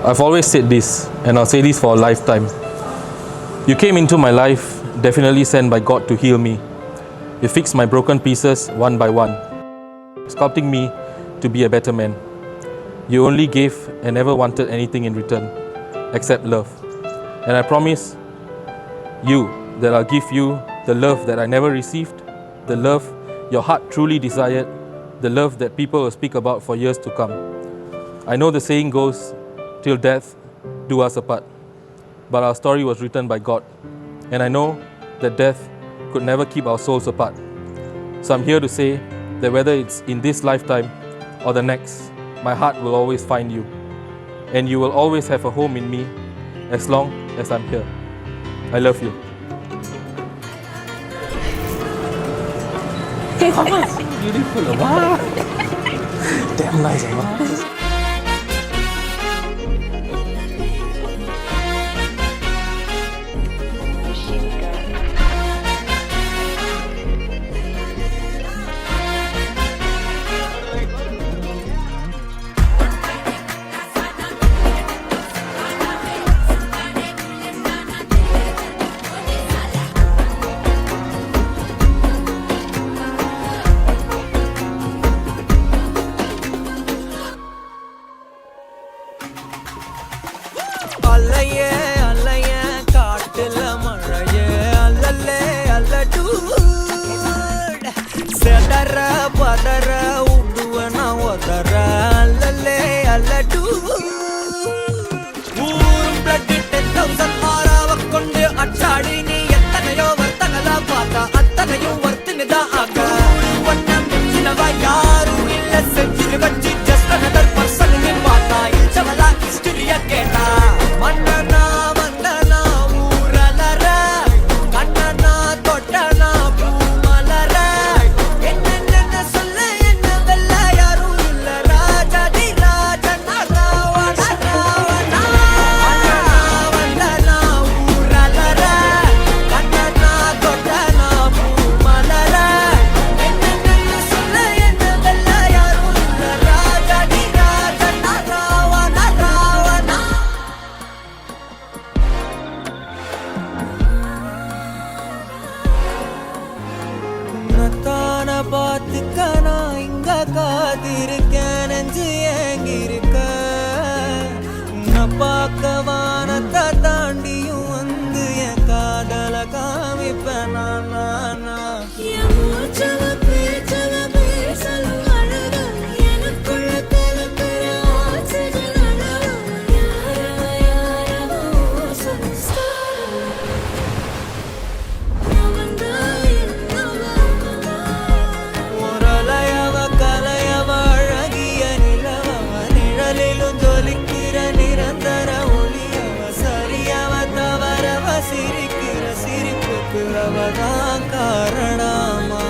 I've always said this, and I'll say this for a lifetime. You came into my life, definitely sent by God to heal me. You fixed my broken pieces one by one, sculpting me to be a better man. You only gave and never wanted anything in return, except love. And I promise you that I'll give you the love that I never received, the love your heart truly desired, the love that people will speak about for years to come. I know the saying goes, till death do us apart. But our story was written by God. And I know that death could never keep our souls apart. So I'm here to say that whether it's in this lifetime or the next, my heart will always find you. And you will always have a home in me as long as I'm here. I love you. Beautiful, wow. Damn nice, wow. அல்லையே அல்லையே காட்டுல மழையே அல்லல்லே அல்லடு செதற பதற உடுவன ஒதற அல்லல்லே அல்லடு ஊரும் blood 10,000 மாறாவ கொண்டு அச்சாடி நீ எத்தனையோ வர்த்தங்களா பார்த்தா அத்தனையும் வர்த்தினுதான் ஆக ஒன்னம் சின்னவா யாரும் இல்ல செஞ்சிரு வச்சு ஜஸ்ட் அனதர் பர்சன் பார்த்தா இச்சவலா ஹிஸ்டரிய கேட்டா மன்னனா வந்தனா ஊரலர கண்ணனா தொட்டனா பூமலர என்ன சொல்ல என்ன வெல்ல யாரும் இல்ல ராஜாதி ராஜனா ராவண ராவணா மன்னனா வந்தனா ஊரலர கண்ணனா தொட்டனா பூமலர என்ன சொல்ல என்ன வெல்ல யாரும் இல்ல ராஜாதி ராஜனா ராவண ராவணா உன்னத்தான பார்த்துக்க நான் இங்க காத்திருக்கேன் நெஞ்சு ஏங்கிருக்க உன்னை பார்க்க வானத்தை தாண்டியும் வந்து என் காதல காமிப்பேன் நான் ஒரலையவ கலையவ அழகிய நிலவவ நிழலிலும் ஜொலிக்கிற நிரந்தர ஒளியவ சரியவ தவறவ சிரிக்கிற சிரிப்புக்கு அவதான் காரணமா